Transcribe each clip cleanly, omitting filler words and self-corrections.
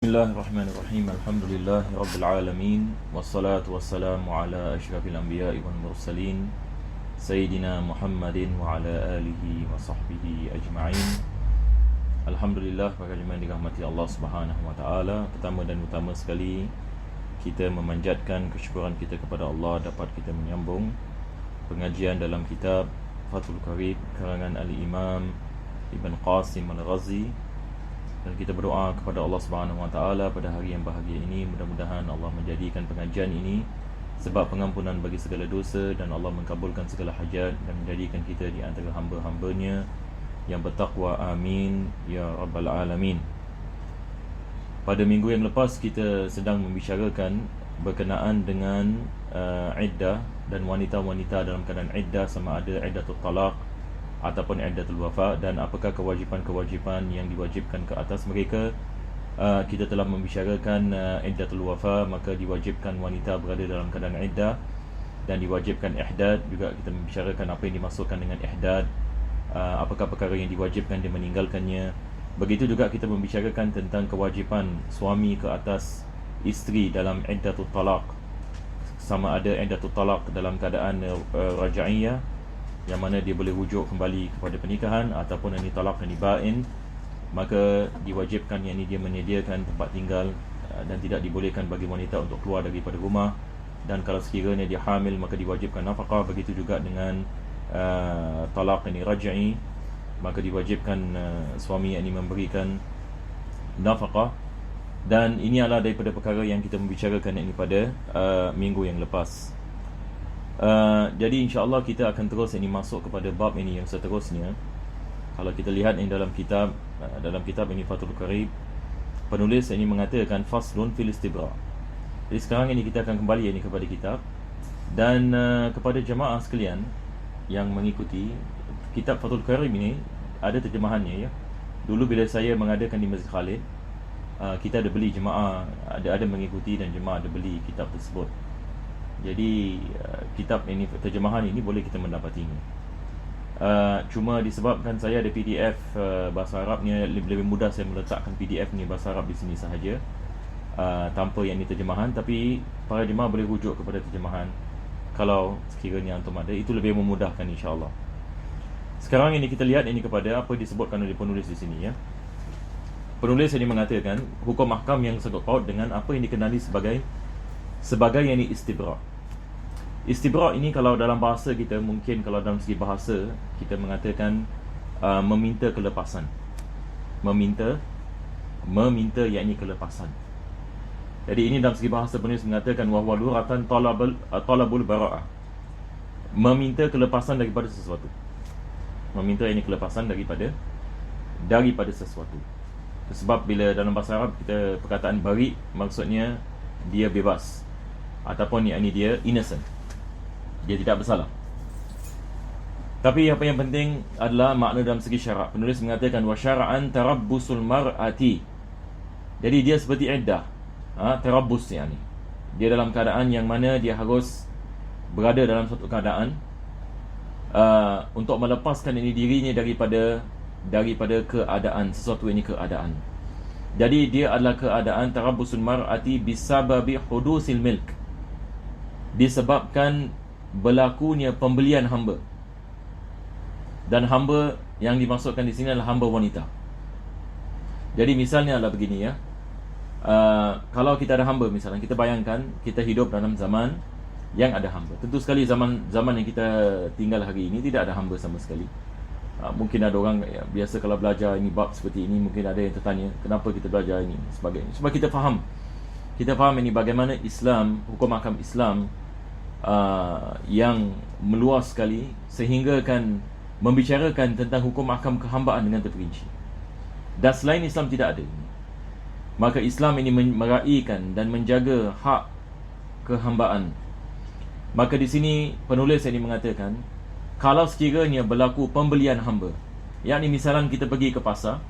Bismillahirrahmanirrahim. Alhamdulillahi rabbil alamin. Wassalatu wassalamu ala asyrafil anbiya'i wal mursalin Sayyidina Muhammadin wa ala alihi wa sahbihi ajma'in. Alhamdulillah, para jemaah dirahmati Allah Subhanahu wa taala. Pertama dan utama sekali, kita memanjatkan kesyukuran kita kepada Allah dapat kita menyambung pengajian dalam kitab Fathul Qarib karangan Al-Imam Ibn Qasim Al-Ghazi. Dan kita berdoa kepada Allah Subhanahu wa taala pada hari yang bahagia ini, mudah-mudahan Allah menjadikan pengajian ini sebab pengampunan bagi segala dosa, dan Allah mengabulkan segala hajat dan menjadikan kita di antara hamba-hambanya yang bertakwa. Amin ya rabbal alamin. Pada minggu yang lepas kita sedang membicarakan berkenaan dengan iddah dan wanita-wanita dalam keadaan iddah, sama ada iddatul talaq ataupun iddatul wafa, dan apakah kewajipan-kewajipan yang diwajibkan ke atas mereka. Kita telah membicarakan iddatul wafa, maka diwajibkan wanita berada dalam keadaan iddah, dan diwajibkan ihdad. Juga kita membicarakan apa yang dimaksudkan dengan ihdad, apakah perkara yang diwajibkan dia meninggalkannya. Begitu juga kita membicarakan tentang kewajipan suami ke atas isteri dalam iddatul talaq, sama ada iddatul talaq dalam keadaan raja'iyah, yang mana dia boleh rujuk kembali kepada pernikahan, ataupun yang talaq yang bain, maka diwajibkan yang ini dia menyediakan tempat tinggal dan tidak dibolehkan bagi wanita untuk keluar daripada rumah. Dan kalau sekiranya dia hamil, maka diwajibkan nafkah. Begitu juga dengan talaq ini raj'i, maka diwajibkan suami yang ini memberikan nafkah. Dan ini adalah daripada perkara yang kita membicarakan ini pada minggu yang lepas. Jadi insya-Allah kita akan terus ini masuk kepada bab ini yang seterusnya. Kalau kita lihat ini dalam kitab ini Fathul Qarib, penulis ini mengatakan faslun fil istibra. Jadi sekarang ini kita akan kembali ini kepada kitab, dan kepada jemaah sekalian yang mengikuti kitab Fathul Qarib ini ada terjemahannya ya. Dulu bila saya mengadakan di Masjid Khalid, kita ada beli, jemaah ada mengikuti, dan jemaah ada beli kitab tersebut. Jadi kitab ini, terjemahan ini boleh kita mendapatinya. Cuma disebabkan saya ada PDF bahasa Arabnya, lebih mudah saya meletakkan PDF ni bahasa Arab di sini sahaja, tanpa yang ini terjemahan. Tapi para jemaah boleh rujuk kepada terjemahan kalau sekiranya antum ada, itu lebih memudahkan insya-Allah. Sekarang ini kita lihat ini kepada apa disebutkan oleh penulis di sini ya. Penulis ini mengatakan hukum ahkam yang sangkut paut dengan apa yang dikenali sebagai yang ini istibra. Istibra ini kalau dalam bahasa kita, mungkin kalau dalam segi bahasa kita mengatakan meminta kelepasan. Meminta yakni kelepasan. Jadi ini dalam segi bahasa penulis mengatakan wahwa luratan talabul bara'ah. Meminta kelepasan daripada sesuatu. Meminta yakni kelepasan daripada sesuatu. Sebab bila dalam bahasa Arab kita perkataan bari, maksudnya dia bebas, ataupun yakni dia innocent, dia tidak bersalah. Tapi apa yang penting adalah makna dalam segi syarak. Penulis mengatakan wa syara'an tarabbusul mar'ati. Jadi dia seperti iddah, tarabbus yakni dia dalam keadaan yang mana dia harus berada dalam suatu keadaan untuk melepaskan ini dirinya daripada keadaan sesuatu ini keadaan. Jadi dia adalah keadaan tarabbusul mar'ati bisababi hudusil milk, disebabkan berlakunya pembelian hamba. Dan hamba yang dimaksudkan di sini adalah hamba wanita. Jadi misalnya adalah begini ya. Kalau kita ada hamba, misalnya kita bayangkan kita hidup dalam zaman yang ada hamba. Tentu sekali zaman yang kita tinggal hari ini tidak ada hamba sama sekali. Mungkin ada orang biasa kalau belajar ini bab seperti ini, mungkin ada yang tertanya kenapa kita belajar ini sebagainya. Sebab kita faham ini bagaimana Islam, hukum ahkam Islam yang meluas sekali, sehingga kan membicarakan tentang hukum ahkam kehambaan dengan terperinci. Dan selain Islam tidak ada. Maka Islam ini meraihkan dan menjaga hak kehambaan. Maka di sini penulis ini mengatakan, kalau sekiranya berlaku pembelian hamba, yakni misalnya kita pergi ke pasar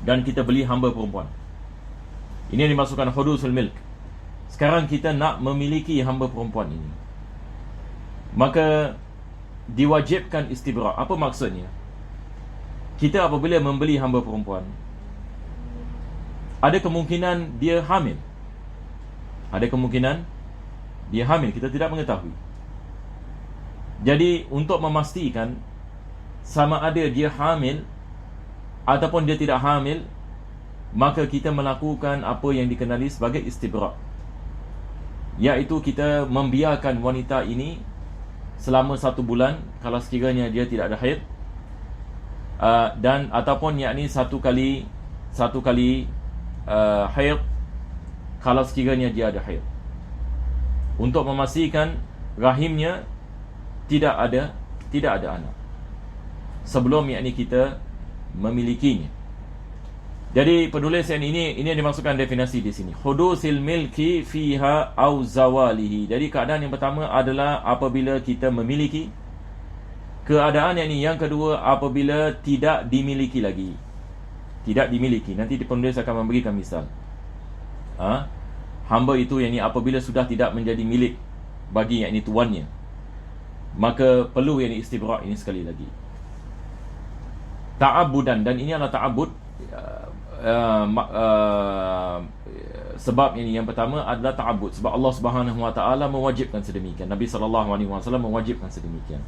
dan kita beli hamba perempuan, ini yang dimasukkan hudusul milk. Sekarang kita nak memiliki hamba perempuan ini, maka diwajibkan istibra. Apa maksudnya? Kita apabila membeli hamba perempuan, ada kemungkinan dia hamil. Ada kemungkinan dia hamil, kita tidak mengetahui. Jadi untuk memastikan sama ada dia hamil ataupun dia tidak hamil, maka kita melakukan apa yang dikenali sebagai istibra', iaitu kita membiarkan wanita ini selama 1 bulan kalau sekiranya dia tidak ada haid, dan ataupun yakni satu kali haid kalau sekiranya dia ada haid, untuk memastikan rahimnya tidak ada anak sebelum yakni kita memilikinya. Jadi penulis ini yang dimaksudkan definisi di sini, hudusil milki fiha au zawalihi. Jadi keadaan yang pertama adalah apabila kita memiliki. Keadaan yang kedua apabila tidak dimiliki lagi. Tidak dimiliki. Nanti penulis akan memberikan misal. Hamba itu apabila sudah tidak menjadi milik bagi tuannya, maka perlu istibra' ini sekali lagi. Ta'abudan, dan ini adalah ta'abud. Sebab yang pertama adalah ta'abud, sebab Allah Subhanahu Wa Taala mewajibkan sedemikian, Nabi sallallahu alaihi wasallam mewajibkan sedemikian.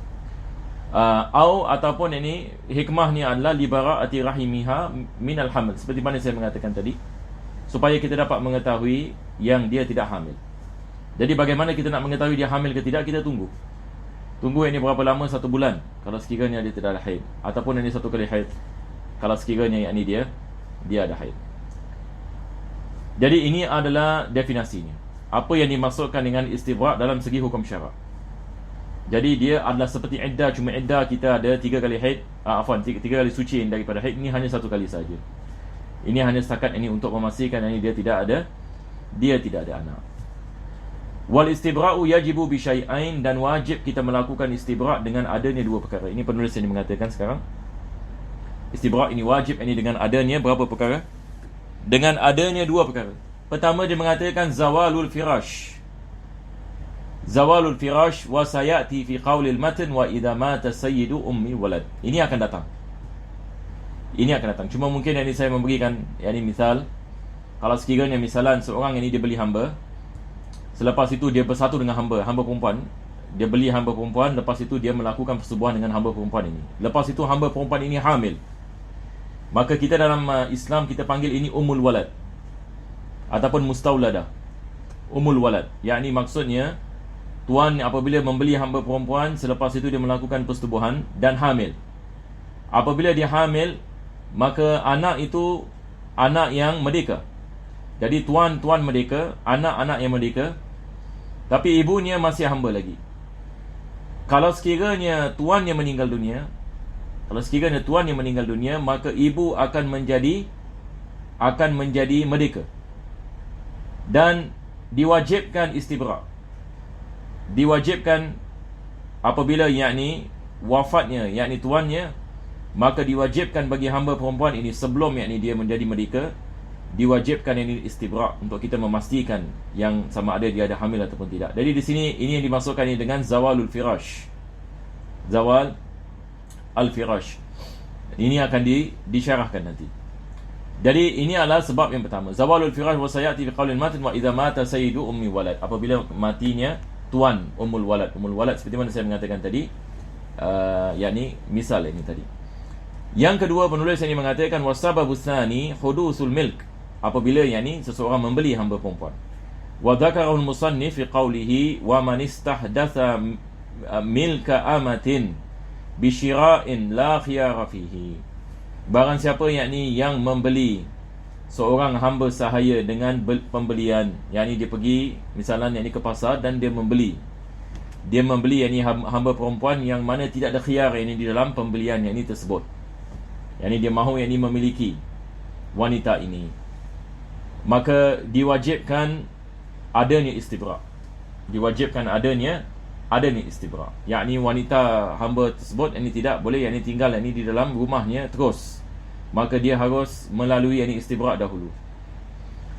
Ataupun hikmahnya adalah libara'ati rahimiha minal hamil, seperti mana saya mengatakan tadi, supaya kita dapat mengetahui yang dia tidak hamil. Jadi bagaimana kita nak mengetahui dia hamil ke tidak? Kita tunggu berapa lama? 1 bulan kalau sekiranya dia tidak ada haid, ataupun 1 kali haid kalau sekiranya dia ada haid. Jadi ini adalah definisinya, apa yang dimaksudkan dengan istibra' dalam segi hukum syarak. Jadi dia adalah seperti iddah, cuma iddah kita ada 3 kali haid, 3 kali suci daripada haid. Ini hanya 1 kali saja. Ini hanya setakat untuk memastikan dia tidak ada anak. Wal istibra'u yajibu bi syai'ain, dan wajib kita melakukan istibra' dengan adanya 2 perkara. Ini penulis yang mengatakan sekarang, istibra' ini wajib dengan adanya berapa perkara? Dengan adanya 2 perkara. Pertama dia mengatakan zawalul firash. Zawalul firash wa sayati fi qaulil matan wa idza mata sayyidu ummi walad. Ini akan datang. Cuma mungkin saya memberikan misal, kalau sekiranya misalan seorang dia beli hamba, selepas itu dia bersatu dengan hamba perempuan, dia beli hamba perempuan, lepas itu dia melakukan persetubuhan dengan hamba perempuan ini. Lepas itu hamba perempuan ini hamil. Maka kita dalam Islam kita panggil ini ummul walad ataupun mustauladah. Ummul walad, yakni maksudnya tuan apabila membeli hamba perempuan, selepas itu dia melakukan persetubuhan dan hamil. Apabila dia hamil, maka anak itu anak yang merdeka. Jadi tuan merdeka, anak yang merdeka, tapi ibunya masih hamba lagi. Kalau sekiranya tuannya meninggal dunia, maka ibu akan menjadi merdeka dan diwajibkan istibra'. Diwajibkan apabila wafatnya tuannya, maka diwajibkan bagi hamba perempuan ini sebelum dia menjadi merdeka, diwajibkan istibra' untuk kita memastikan yang sama ada dia ada hamil ataupun tidak. Jadi di sini ini yang dimaksudkan dengan zawalul firash. Zawal al-firash. Ini akan disyarahkan nanti. Jadi ini adalah sebab yang pertama. Zawalul firash wa sayati fi qaulil matin wa idza mata sayyidu ummi walad. Apabila matinya tuan ummul walad. Ummul walad seperti mana saya mengatakan tadi, misal ini tadi. Yang kedua penulis ini mengatakan wasababus tsani hudusul milk. Apabila seseorang membeli hamba perempuan. Wa dzakarahu al-musannif fi qawlihi wa man istahdatha milka amatin bisyira'in la khiyara fihi. Barang siapa yang membeli seorang hamba sahaya dengan pembelian, dia pergi misalnya ke pasar dan dia membeli hamba perempuan yang mana tidak ada khiyar di dalam pembelian tersebut. Dia mahu memiliki wanita ini, maka diwajibkan adanya istibra'. Yakni wanita hamba tersebut tidak boleh tinggal di dalam rumahnya terus, maka dia harus melalui istibra' dahulu.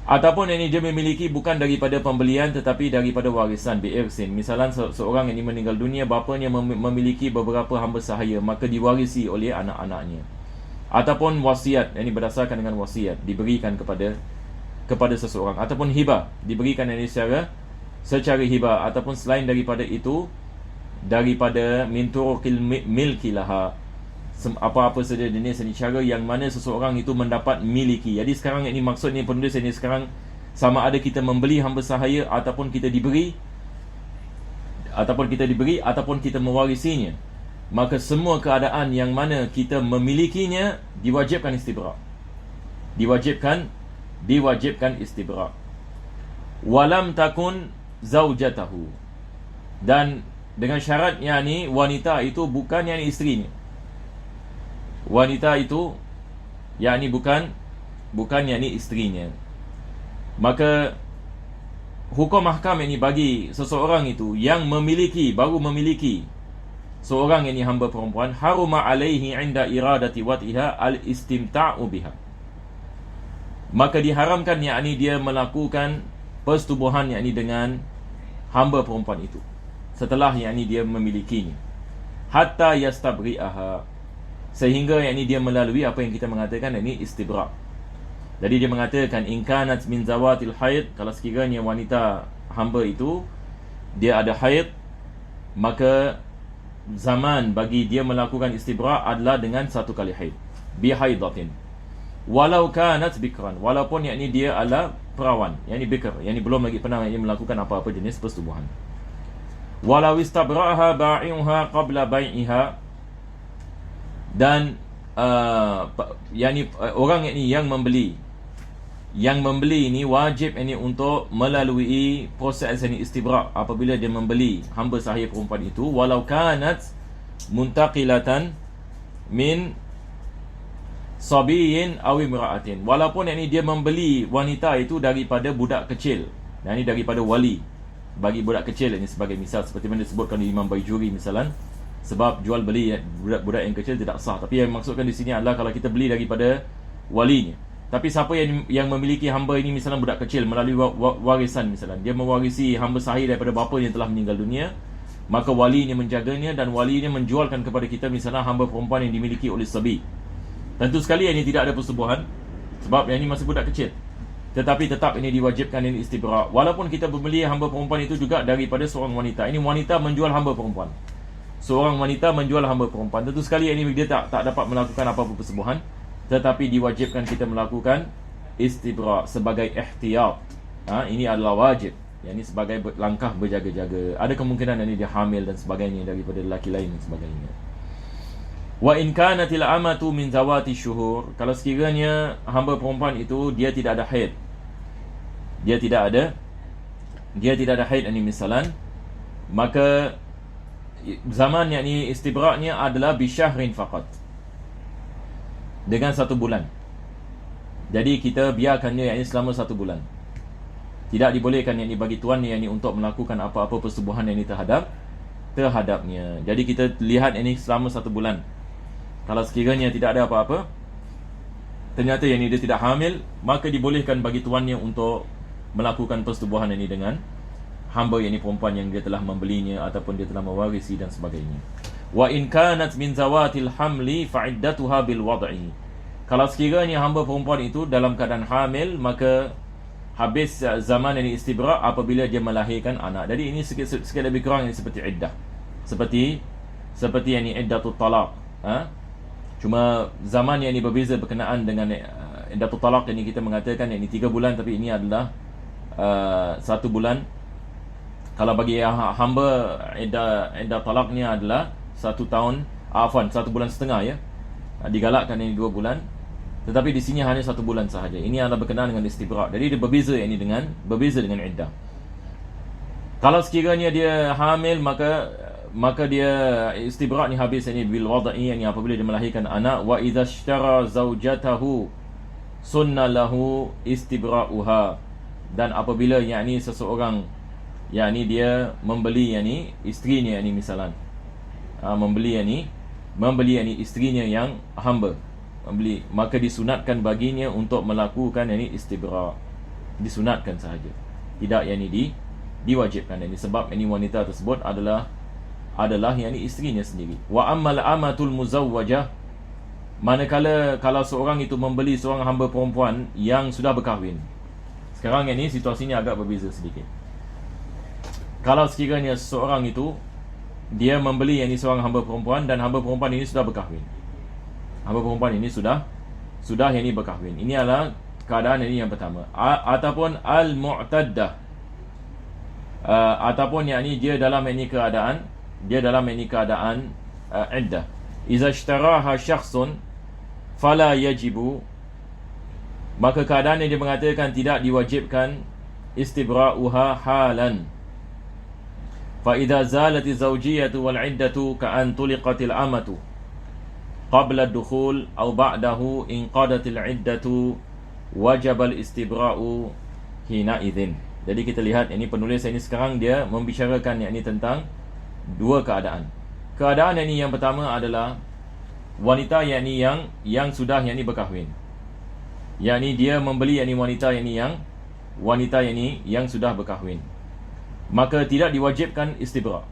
Ataupun dia memiliki bukan daripada pembelian tetapi daripada warisan bi'irsin. Misalnya seorang meninggal dunia, bapanya memiliki beberapa hamba sahaya, maka diwarisi oleh anak-anaknya. Ataupun wasiat, berdasarkan dengan wasiat diberikan kepada kepada seseorang, ataupun hibah, diberikan ini secara hibah, ataupun selain daripada itu, daripada min turuqil milki laha, apa-apa saja jenis cara yang mana seseorang itu mendapat miliki. Jadi sekarang ini maksudnya penulis ini sekarang sama ada kita membeli hamba sahaya ataupun kita diberi ataupun kita mewarisinya, maka semua keadaan yang mana kita memilikinya diwajibkan istibra'. Diwajibkan istibra'. Walam takun zaujatahu, dan dengan syarat yakni wanita itu bukan yakni isterinya. Wanita itu yakni bukan yakni isterinya. Maka hukum mahkam ini bagi seseorang itu yang baru memiliki seorang yakni hamba perempuan, haruma alaihi inda iradati watiha al-istimta'u biha. Maka diharamkan yakni dia melakukan persetubuhan yakni dengan hamba perempuan itu setelah yakni dia memilikinya, hatta yastabri'aha, sehingga yakni dia melalui apa yang kita mengatakan yakni istibra'. Jadi dia mengatakan in kanat min zawatil haid, kalau sekiranya wanita hamba itu dia ada haid, maka zaman bagi dia melakukan istibra' adalah dengan satu kali haid, bi haidatin, walau kanat bikran, walaupun yakni dia adalah perawan, yakni bikr, yakni belum lagi pernah yakni melakukan apa-apa jenis persetubuhan. Walau istabra'aha ba'i'uha qabla bai'iha, dan yakni orang yang membeli ini wajib ini untuk melalui proses ini istibra' apabila dia membeli hamba sahaya perempuan itu, walau kanat muntaqilatan min sabiyin aw imra'atin, walaupun yakni dia membeli wanita itu daripada budak kecil, yakni daripada wali bagi budak kecil, ini sebagai misal seperti mana disebutkan di Imam Baijuri misalan, sebab jual beli budak-budak yang kecil tidak sah. Tapi yang maksudkan di sini adalah kalau kita beli daripada walinya. Tapi siapa yang memiliki hamba ini misalnya budak kecil melalui warisan, misalnya dia mewarisi hamba sahih daripada bapa yang telah meninggal dunia, maka walinya menjaganya dan walinya menjualkan kepada kita misalnya hamba perempuan yang dimiliki oleh sabi. Tentu sekali ini tidak ada persetubuhan sebab yang ini masih budak kecil, tetapi tetap ini diwajibkan ini istibra', walaupun kita membeli hamba perempuan itu juga daripada seorang wanita. Ini wanita menjual hamba perempuan, seorang wanita menjual hamba perempuan. Tentu sekali ini dia tak dapat melakukan apa-apa persetubuhan, tetapi diwajibkan kita melakukan istibra' sebagai ihtiyat. Ini adalah wajib, ini sebagai langkah berjaga-jaga. Ada kemungkinan ini dia hamil dan sebagainya daripada lelaki lain dan sebagainya. Wa in kanatil amatu min zawati syuhur, kalau sekiranya hamba perempuan itu dia tidak ada haid, dia tidak ada haid ini misalan, maka zaman yakni istibra'nya adalah bisyahrin faqat, dengan 1 bulan. Jadi kita biarkannya yakni selama 1 bulan. Tidak dibolehkan yakni bagi tuan yakni untuk melakukan apa-apa persetubuhan yakni terhadapnya. Jadi kita lihat ini selama 1 bulan. Kalau sekiranya tidak ada apa-apa, ternyata yakni dia tidak hamil, maka dibolehkan bagi tuannya untuk melakukan persetubuhan ini dengan hamba yakni perempuan yang dia telah membelinya ataupun dia telah mewarisi dan sebagainya. Wa in kanat min zawatil hamli fa'iddatuha bil wad'i, kalau sekiranya hamba perempuan itu dalam keadaan hamil, maka habis zaman ini istibra' apabila dia melahirkan anak. Jadi ini sikit lebih kurang ini seperti iddah, seperti yang ini iddatut talaq. Cuma zaman yang ini berbeza berkenaan dengan iddatut talaq. Ini kita mengatakan yang ini 3 bulan, tapi ini adalah 1 bulan. Kalau bagi hamba iddah talaqnya adalah 1 tahun, 1 bulan setengah ya. Digalakkan ini 2 bulan. Tetapi di sini hanya 1 bulan sahaja. Ini adalah berkenaan dengan istibra'. Jadi dia berbeza dengan iddah. Kalau sekiranya dia hamil, maka dia istibra' ni habis ini bil wad'i, yani apabila dia melahirkan anak. Wa idza ishtara zaujatahu sunna lahu istibra'uha, dan apabila yakni seseorang yakni dia membeli yakni isterinya yakni misalan membeli yakni isterinya yang hamba, maka disunatkan baginya untuk melakukan yakni istibra'. Disunatkan sahaja, tidak yakni diwajibkan, yakni sebab yakni wanita tersebut adalah yakni isterinya sendiri. Wa ammal amatul muzawwajah, manakala kalau seorang itu membeli seorang hamba perempuan yang sudah berkahwin, Sekarang yang ni situasinya agak berbeza sedikit. Kalau sekiranya seseorang itu dia membeli yang ni seorang hamba perempuan, dan hamba perempuan ini sudah berkahwin. Hamba perempuan ini sudah yang ni berkahwin. Ini adalah keadaan yang ni yang pertama. Ataupun al-mu'taddah, ataupun yang ni dia dalam yang ni keadaan iddah. Iza ishtaraha syakhsun fala yajibu, maka keadaan yang dia mengatakan tidak diwajibkan istibra'uha halan. Fa idza zalat az-zawjiyatu wal 'iddatu ka'an tuliqatil amatu qabla ad-dukhul aw ba'dahu in qadatil 'iddatu wajib al-istibra'u hina idzin. Jadi kita lihat ini penulis ini sekarang dia membicarakan yakni tentang dua keadaan. Keadaan yang ni yang pertama adalah wanita yakni yang sudah yakni berkahwin. Yakni dia membeli yakni wanita yang sudah berkahwin. Maka tidak diwajibkan istibra'.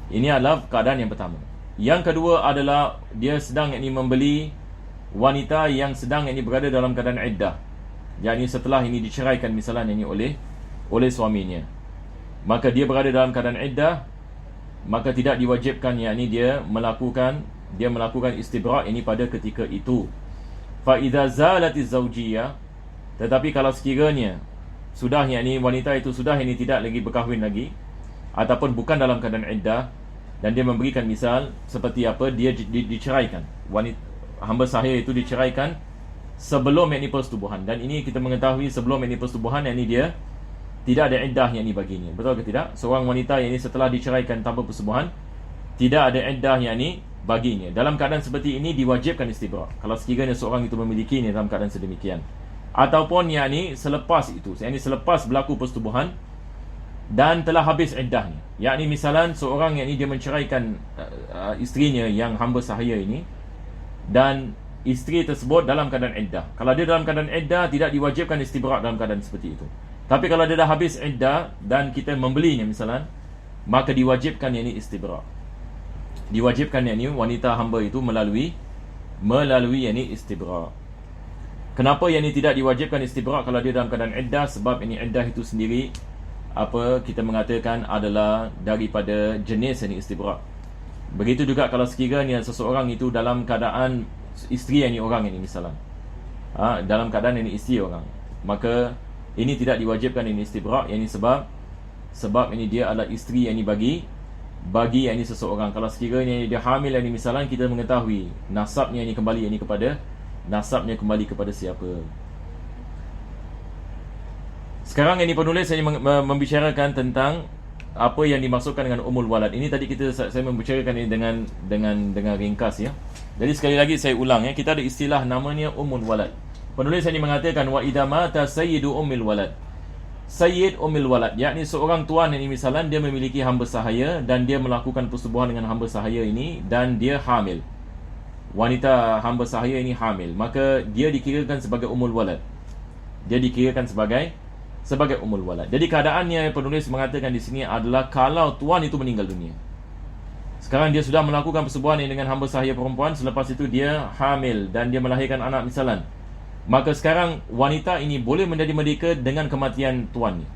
Ini adalah keadaan yang pertama. Yang kedua adalah dia sedang yakni membeli wanita yang sedang yakni berada dalam keadaan iddah. Yakni setelah ini diceraikan misalnya yakni oleh suaminya. Maka dia berada dalam keadaan iddah, maka tidak diwajibkan yakni dia melakukan istibra' ini pada ketika itu. Fa idza zalatiz zawjiyah, tetapi kalau sekiranya sudah yakni wanita itu sudah ini tidak lagi berkahwin lagi, ataupun bukan dalam keadaan iddah, dan dia memberikan misal seperti apa, dia diceraikan, wanita hamba sahaya itu diceraikan sebelum yakni persetubuhan. Dan ini kita mengetahui sebelum yakni persetubuhan yakni dia tidak ada iddah yakni baginya. Betul ke tidak? Seorang wanita yakni setelah diceraikan tanpa persetubuhan tidak ada iddah yakni baginya. Dalam keadaan seperti ini diwajibkan istibra' kalau sekiranya seorang itu memilikinya dalam keadaan sedemikian. Ataupun yakni selepas itu, yakni selepas berlaku persetubuhan dan telah habis iddahnya. Yakni misalan seorang yakni dia menceraikan isterinya yang hamba sahaya ini, dan isteri tersebut dalam keadaan iddah. Kalau dia dalam keadaan iddah, tidak diwajibkan istibra' dalam keadaan seperti itu. Tapi kalau dia dah habis iddah dan kita membelinya misalan, maka diwajibkan yakni istibra'. Diwajibkan yakni wanita hamba itu melalui yakni istibra'. Kenapa yang ini tidak diwajibkan istibra' kalau dia dalam keadaan iddah? Sebab ini iddah itu sendiri apa kita mengatakan adalah daripada jenis yang istibra'. Begitu juga kalau sekiranya seseorang itu dalam keadaan isteri yang ini orang ini misalnya, dalam keadaan ini isteri orang, maka ini tidak diwajibkan ini istibra'. Yang ini sebab ini dia adalah isteri yang ini bagi yang ini seseorang. Kalau sekiranya dia hamil yang ini misalnya, kita mengetahui nasabnya ini kembali yang ini kepada siapa. Sekarang ini penulis ini membicarakan tentang apa yang dimaksudkan dengan umul walad. Ini tadi saya membicarakan ini dengan ringkas ya. Jadi sekali lagi saya ulang ya, kita ada istilah namanya umul walad. Penulis ini mengatakan wa idza mata sayyidu ummil walad. Sayyid ummil walad, yakni seorang tuan ini misalnya dia memiliki hamba sahaya dan dia melakukan persetubuhan dengan hamba sahaya ini dan dia hamil. Wanita hamba sahaya ini hamil, maka dia dikirakan sebagai ummul walad. Dia dikirakan sebagai ummul walad. Jadi keadaannya penulis mengatakan di sini adalah kalau tuan itu meninggal dunia. Sekarang dia sudah melakukan persetubuhan dengan hamba sahaya perempuan, selepas itu dia hamil dan dia melahirkan anak misalan. Maka sekarang wanita ini boleh menjadi merdeka dengan kematian tuannya.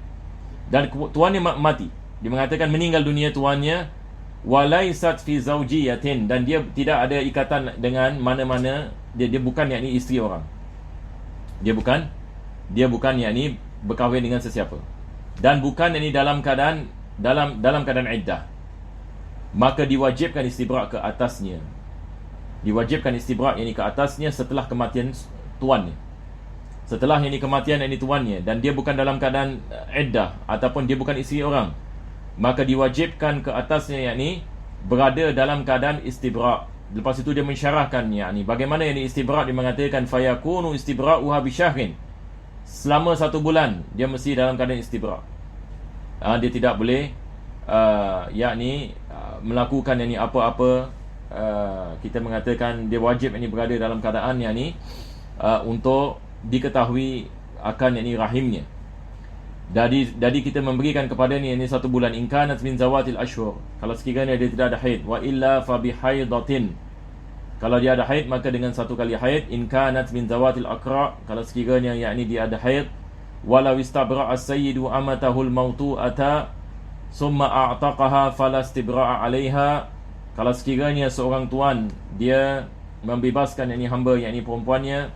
Dan tuannya mati. Dia mengatakan meninggal dunia tuannya, walaisat fi zawjiyatin, dan dia tidak ada ikatan dengan mana-mana, dia bukan yakni isteri orang. Dia bukan yakni berkahwin dengan sesiapa, dan bukan yakni dalam keadaan iddah. Maka diwajibkan istibra' ke atasnya. Diwajibkan istibra' yakni ke atasnya setelah kematian tuannya. Setelah yakni kematian yakni tuannya, dan dia bukan dalam keadaan iddah ataupun dia bukan isteri orang, maka diwajibkan ke atasnya yakni berada dalam keadaan istibra'. Lepas itu dia mensyarahkan yakni bagaimana yakni istibra'. Dia mengatakan fayakunu istibra'uha bi syahrin. Selama 1 bulan dia mesti dalam keadaan istibra'. Dia tidak boleh yakni melakukan yakni apa-apa. Kita mengatakan dia wajib yakni berada dalam keadaan yakni untuk diketahui akan yakni rahimnya. Jadi kita memberikan kepada ni 1 bulan, in kanat min zawatil ashhur, kalau sekiranya dia tidak ada haid, wa illa fa bi haidatin, kalau dia ada haid maka dengan 1 kali haid, in kanat min zawatil aqra, kalau sekiranya yakni dia ada haid, walau istabra'a as-sayyidu amatahu al-mawtu'ata summa a'taqaha fala istibra'a 'alaiha. Kalau sekiranya seorang tuan dia membebaskan yakni hamba yakni perempuannya,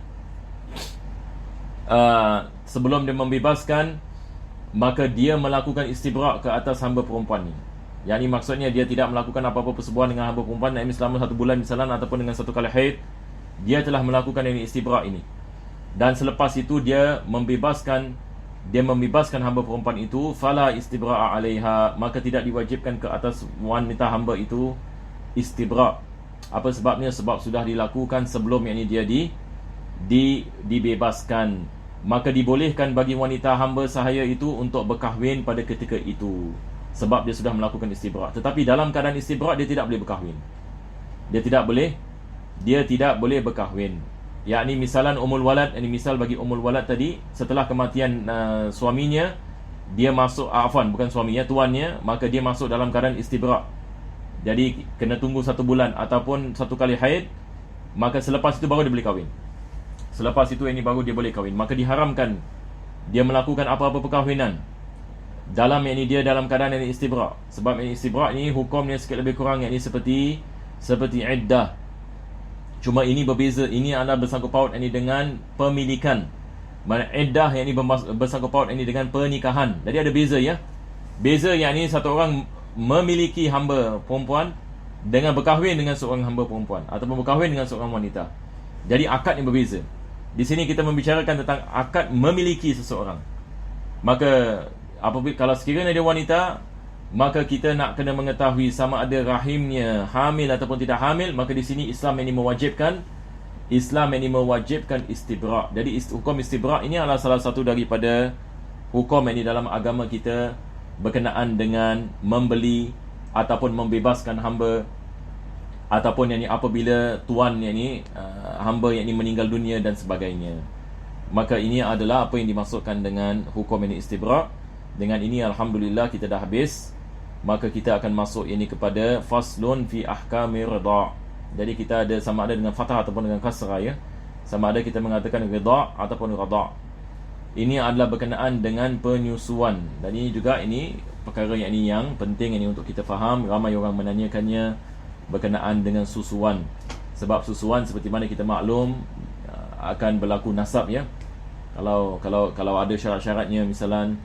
sebelum dia membebaskan, maka dia melakukan istibra' ke atas hamba perempuan ni. Yang ini maksudnya dia tidak melakukan apa-apa persetubuhan dengan hamba perempuan yakni selama 1 bulan misalnya, ataupun dengan 1 kali haid. Dia telah melakukan ini istibra' ini, dan selepas itu dia membebaskan hamba perempuan itu, fala istibra'a 'alaiha, maka tidak diwajibkan ke atas wanita hamba itu istibra'. Apa sebabnya? Sebab sudah dilakukan sebelum yakni dia dibebaskan. Maka dibolehkan bagi wanita hamba sahaya itu untuk berkahwin pada ketika itu, sebab dia sudah melakukan istibra'. Tetapi dalam keadaan istibra' dia tidak boleh berkahwin. Dia tidak boleh berkahwin. Yakni misalan Ummul Walad, ini misal bagi Ummul Walad tadi, setelah kematian suaminya, dia masuk, bukan suaminya, tuannya, maka dia masuk dalam keadaan istibra'. Jadi kena tunggu 1 bulan ataupun 1 kali haid, maka selepas itu baru dia boleh kahwin. Selepas itu ini baru dia boleh kahwin. Maka diharamkan dia melakukan apa-apa perkahwinan dalam yakni dia dalam keadaan ini istibra'. Sebab ini istibra' ni hukumnya sikit lebih kurang yakni seperti iddah. Cuma ini berbeza, ini adalah bersangkut paut ini dengan pemilikan. Mana iddah yang ini bersangkut paut ini dengan pernikahan. Jadi ada beza ya. Beza yang ini satu orang memiliki hamba perempuan dengan berkahwin dengan seorang hamba perempuan, ataupun berkahwin dengan seorang wanita. Jadi akad yang berbeza. Di sini kita membicarakan tentang akad memiliki seseorang. Maka apabila kalau sekiranya dia wanita, maka kita nak kena mengetahui sama ada rahimnya hamil ataupun tidak hamil. Maka di sini Islam ini mewajibkan istibra'. Jadi hukum istibra' ini adalah salah satu daripada hukum ini dalam agama kita berkenaan dengan membeli ataupun membebaskan hamba, ataupun yang ni apabila tuan yang ni hamba yang ni meninggal dunia dan sebagainya. Maka ini adalah apa yang dimaksudkan dengan hukum ini istibra'. Dengan ini alhamdulillah kita dah habis. Maka kita akan masuk ini kepada faslun fi ahkamir ridha'. Jadi kita ada sama ada dengan fathah ataupun dengan kasrah ya. Sama ada kita mengatakan ridha' ataupun ridha'. Ini adalah berkenaan dengan penyusuan. Dan ini juga perkara yang penting ini untuk kita faham. Ramai orang menanyakannya berkenaan dengan susuan. Sebab susuan seperti mana kita maklum akan berlaku nasab ya. Kalau ada syarat-syaratnya misalan,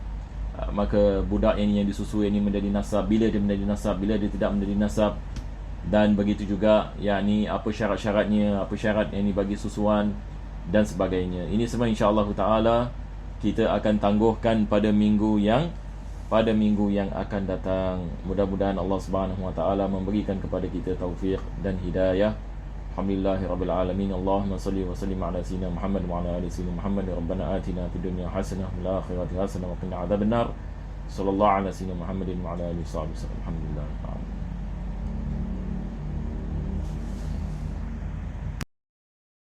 maka budak yang disusu ini menjadi nasab, bila dia menjadi nasab, bila dia tidak menjadi nasab, dan begitu juga yakni apa syarat-syaratnya, apa syarat yang bagi susuan dan sebagainya. Ini semua insya-Allah taala kita akan tangguhkan pada minggu yang akan datang. Mudah-mudahan Allah Subhanahu wa taala memberikan kepada kita taufik dan hidayah. Alhamdulillahirabbil alamin. Allahumma salli wa sallim ala sayyidina Muhammad wa ala ali sayyidina Muhammad. Rabbana atina fid dunya hasanah wa fil akhirati hasanah wa qina adzabannar. Sallallahu ala sayyidina Muhammadin wa ala alihi wasallam. Alhamdulillah.